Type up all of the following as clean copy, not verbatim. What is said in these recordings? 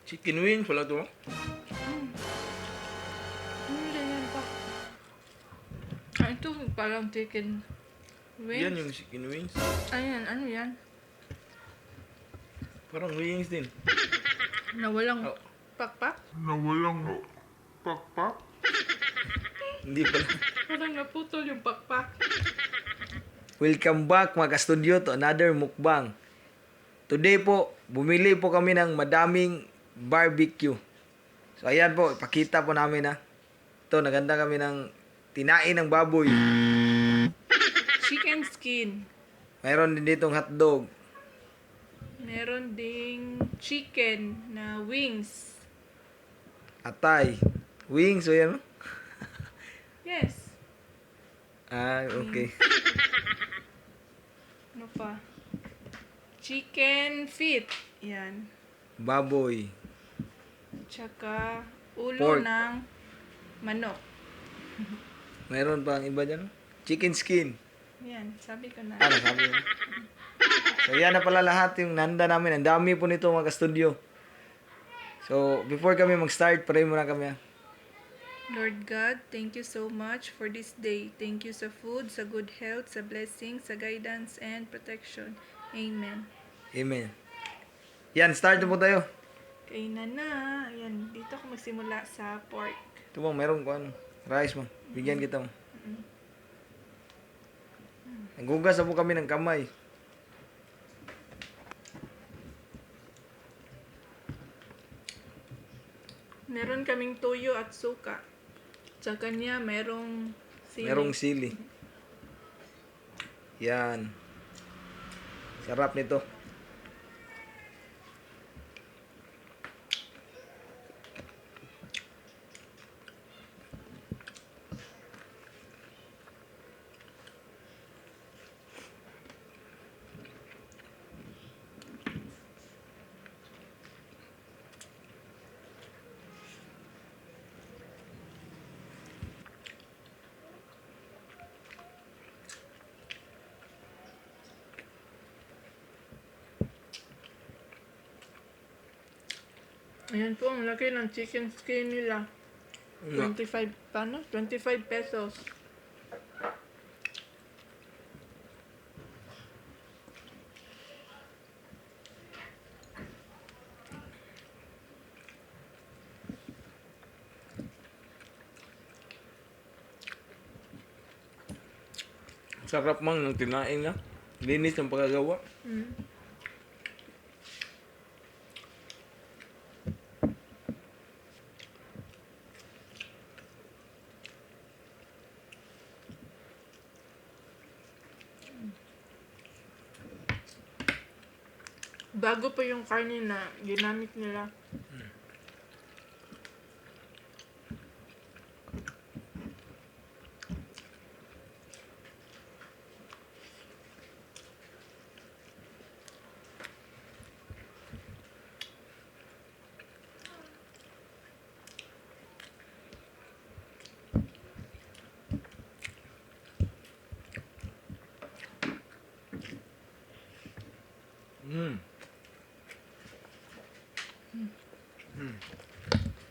Chicken wings pala to. Ganyan pa. Ito parang chicken wings. Yan yung chicken wings. Ayan, ano yan? Parang wings din. Na walang Oh, pakpak? na walang pakpak. hindi pala. Parang naputol yung pakpak. Welcome back mga ka-studio to another mukbang. Today po, bumili po kami ng madaming barbecue. So ayan po, ipakita po namin na. Ito, naganda kami ng tinain ng baboy. Chicken skin. Mayroon din ditong hotdog. Meron ding chicken na wings. Atay. Wings, o yan. Yes. Okay. Ano pa? Chicken feet. Yan. Baboy. Tsaka ulo Pork. ng manok. Mayroon pa ang iba dyan. Chicken skin. Yan, sabi ko na. Ano sabi mo? So yan na pala lahat yung nanda namin. Ang dami po nito mga ka-studio. So before kami mag-start, pray muna kami. Lord God, thank you so much for this day. Thank you sa food, sa good health, sa blessings, sa guidance and protection. Amen. Amen. Yan, start na po tayo. Kainan na. Ayan, dito ako magsimula sa pork. Ito mo, meron ko ano. Rice mo. Bigyan kita mo. Nagugas na po kami ng kamay. Meron kaming toyo at suka. Sa kanya, merong sili. Merong sili. Yan. Sarap nito. Ayan po, ang laki ng chicken skin nila. 25, paano? 25 pesos. Sarap mang ng tinain na. Linis ng pagkagawa. Bago pa yung karne na ginamit nila.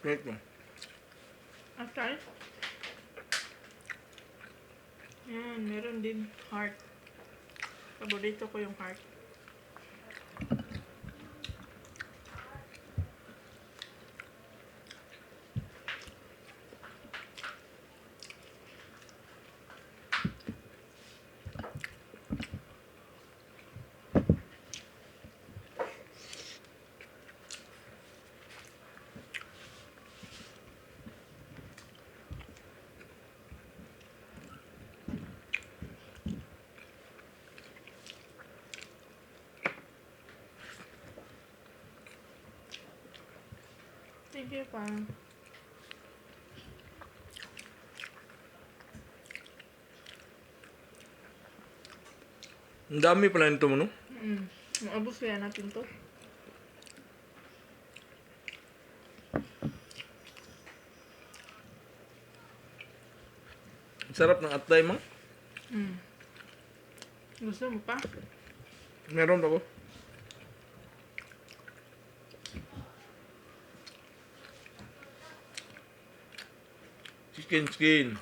Great mo. After? Ayan, meron din heart. Paborito ko yung heart. Sige pa. Ang dami pala nito mo, no? Maubos kaya natin to. Ang sarap ng atay mo. Gusto mo pa? Meron pa po. Skin.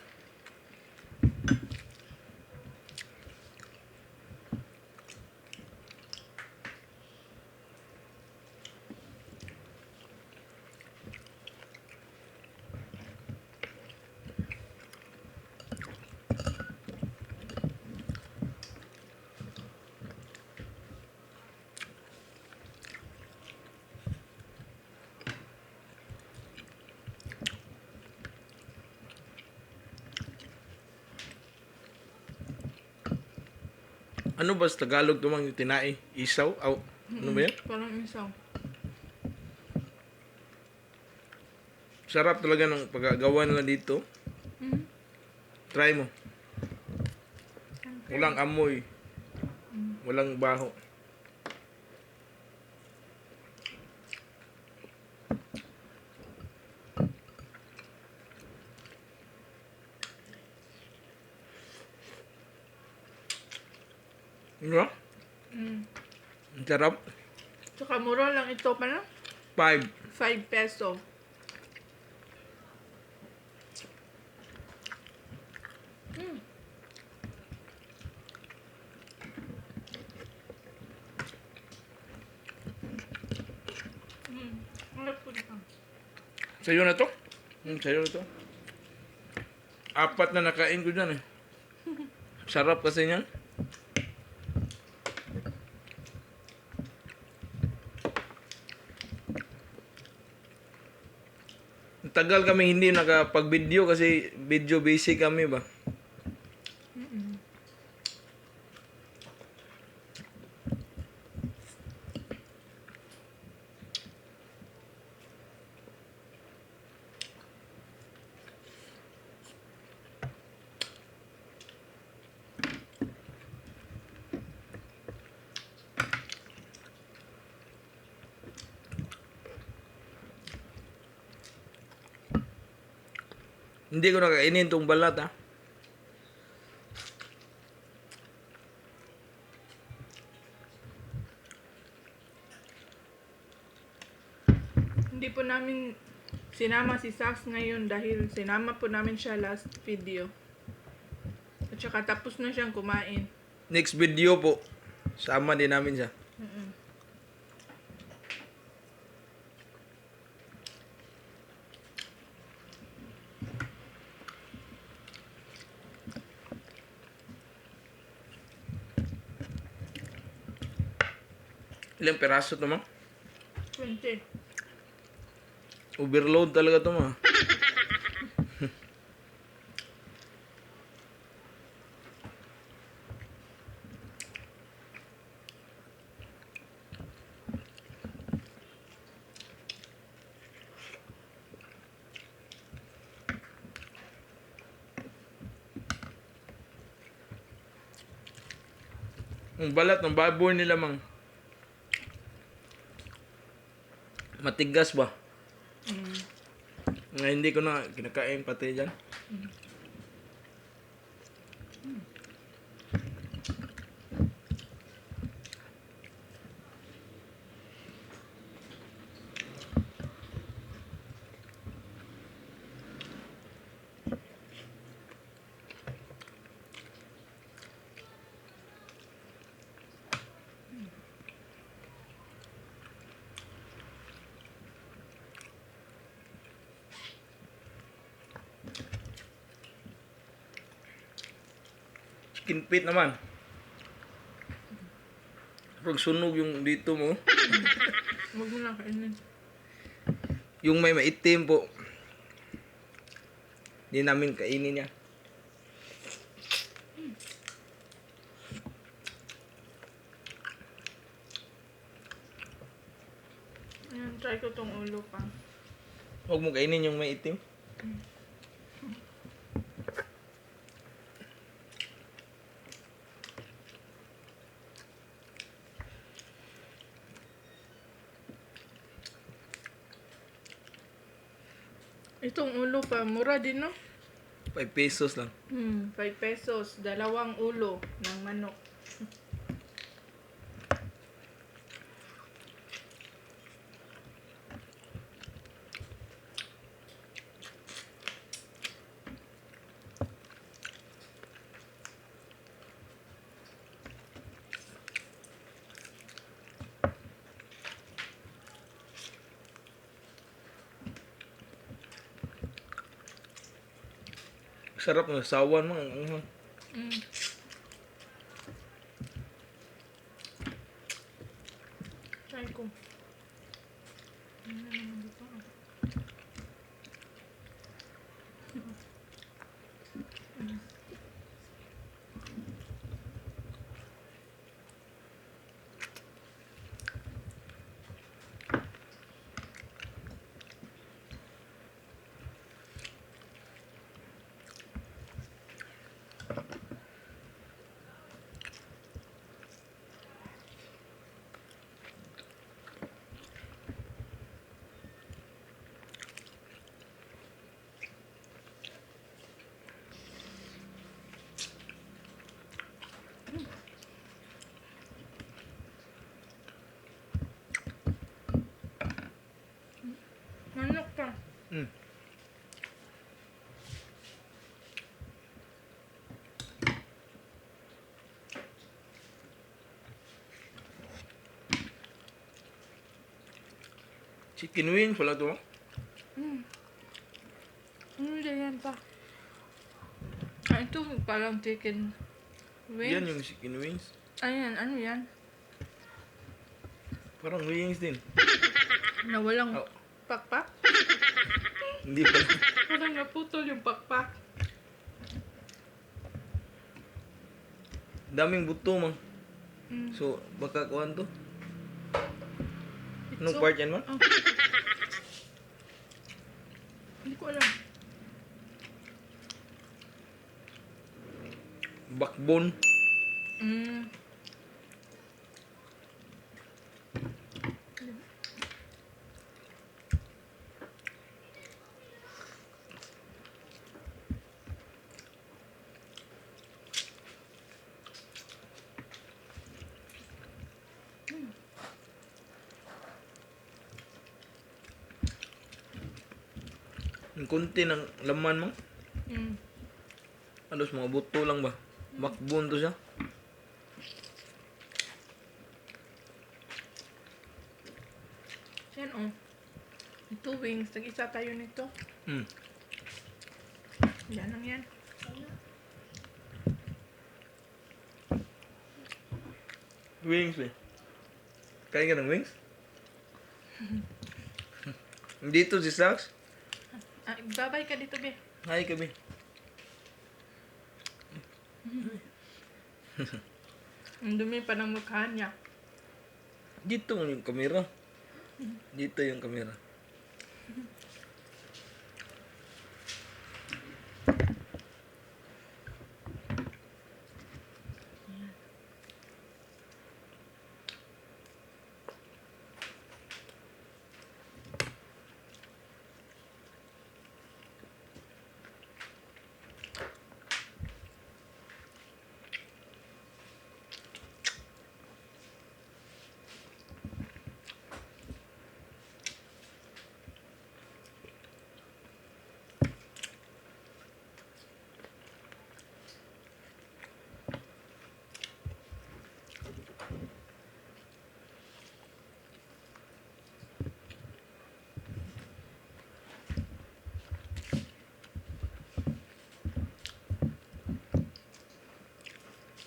Ano ba sa Tagalog tumang yung tinai? Isaw? Aw, ano ba yan? Parang isaw. Sarap talaga ng paggagawa nila dito. Mm. Try mo. Walang amoy. Walang baho. Ano? Mm. Ang sarap. Tsaka mura lang ito pa na. 5. 5 peso. Mm. Mm. Harap ko dito. Sa'yo na to? Sa'yo na to. 4 na nakain ko dyan eh. Sarap kasi niyan. Tagal kami hindi nakapag-video kasi video busy kami ba. Hindi ko nakainin tong balat ha. Hindi po namin sinama si Sax ngayon dahil sinama po namin siya last video. At saka tapos na siyang kumain. Next video po. Sama din namin siya. Ilang peraso to ma? 20. Overload talaga to ma. Ang balat ng baboy nila mang matigas ba? Nga hindi ko na kinakain pati dyan. Chicken feet naman. Pag sunog yung dito mo. Huwag mo lang kainin. Yung may maitim po. Hindi namin kainin niya. Ayan, try ko tong ulo pa. Huwag mo kainin yung may itim. Itong ulo pa, mura din no? 5 pesos lang. 5 pesos, 2 ulo ng manok. Sarap ng sawan mo. Ang Mm. Try ko. Ano naman dito? Manok ka. mm. Chicken wings wala to. Ano yan pa? Ah, ito parang chicken wings. Yan yung chicken wings. Ayan, ano yan? Parang wings din. Na walang Oh, pakpak? hindi pala. Parang naputol yung pakpak. Daming buto man. Mm. So, baka kuhan to. Anong Itso. part yan man? Oh. Hindi ko alam. Backbone. Mm. Yung konti ng laman mo. Mm. Alos mga buto lang ba? Backbone to siya. Yan oh. Ito wings. Tag-isa tayo nito. Mm. Yan lang yan. Wings eh. Kain ka ng wings? Dito si Sax. Ah, babay ka dito, be. Hi kami. Ang dumi pa ng mukha niya. Dito yung kamera. Dito yung kamera.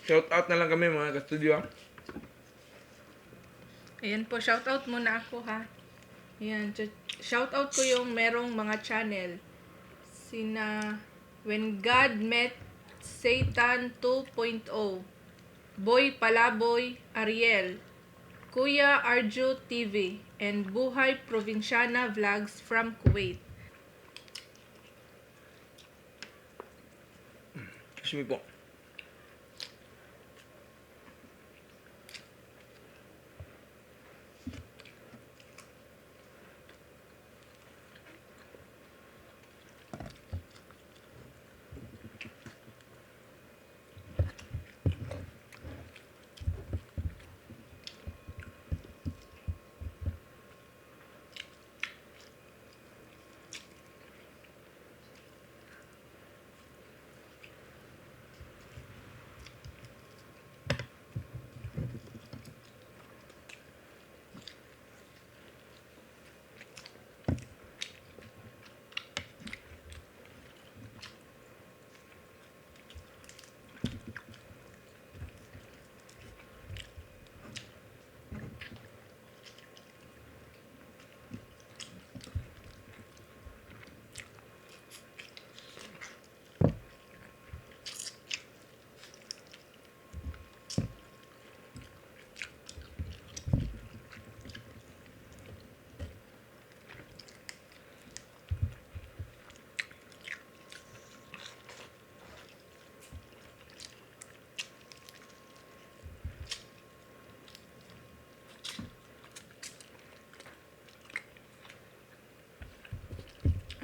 Shout out na lang kami mga ka-studio. Ayan po, shoutout muna ako ha. Ayan, shoutout ko yung merong mga channel. Sina When God Met Satan 2.0, Boy Palaboy Ariel, Kuya Arjo TV, and Buhay Provinciana Vlogs from Kuwait. Excuse me po.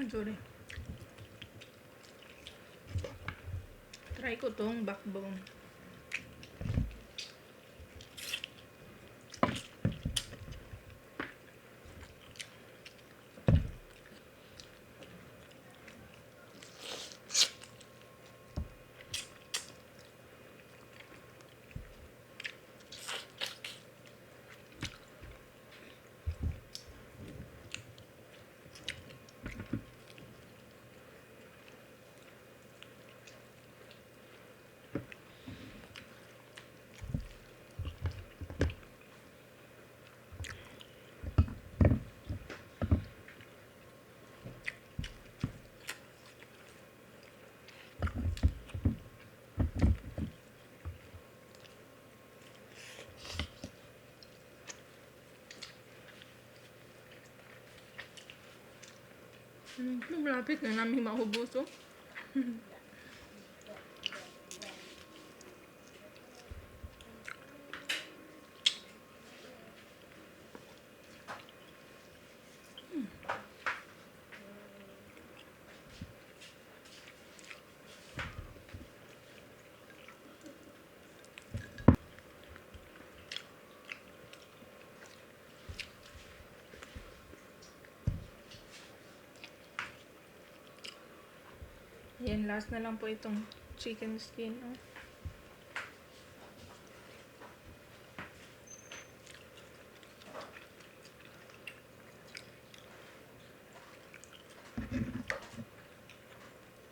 Sorry. Try ko tong backbone. Malapit na namin maubos, oh. Yan, last na lang po itong chicken skin, oh.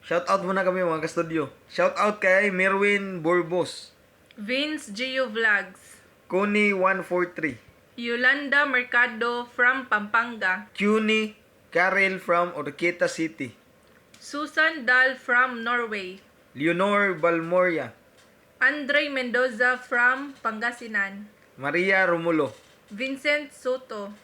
Shout out muna kami mga ka-studio. Shout out kay Merwin Borbos, Vince Gio Vlogs. Kuni 143, Yolanda Mercado from Pampanga. Cuny Karel from Orqueta City, Susan Dahl from Norway. Leonor Balmoria, Andre Mendoza from Pangasinan. Maria Romulo, Vincent Soto.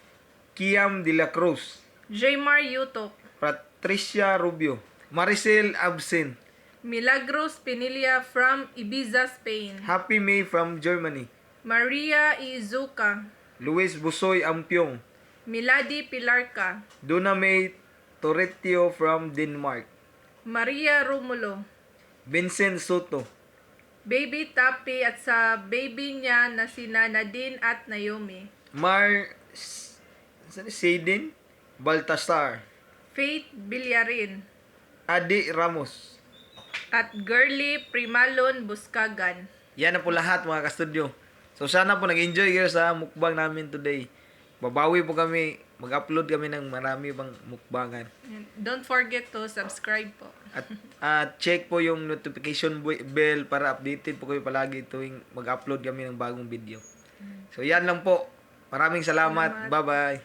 Kiam de la Cruz, Jaymar Yutok. Patricia Rubio, Maricel Absen, Milagros Pinilla from Ibiza, Spain. Happy May from Germany, Maria Izuka. Luis Busoy Ampiong, Milady Pilarca. Duna May Torretio from Denmark, Maria Romulo. Vincent Soto, Baby Tapi at sa baby niya na sina Nadine at Naomi. Sadin Baltasar, Faith Villarin. Adi Ramos. At Girly Primalon Buskagan. Yan na po lahat mga ka-studio. So sana po nag-enjoy kayo sa mukbang namin today. Babawi po kami, mag-upload kami ng marami pang mukbangan. And don't forget to subscribe po. At check po yung notification bell para updated po kayo palagi tuwing mag-upload kami ng bagong video. So yan lang po. Maraming salamat. Bye-bye.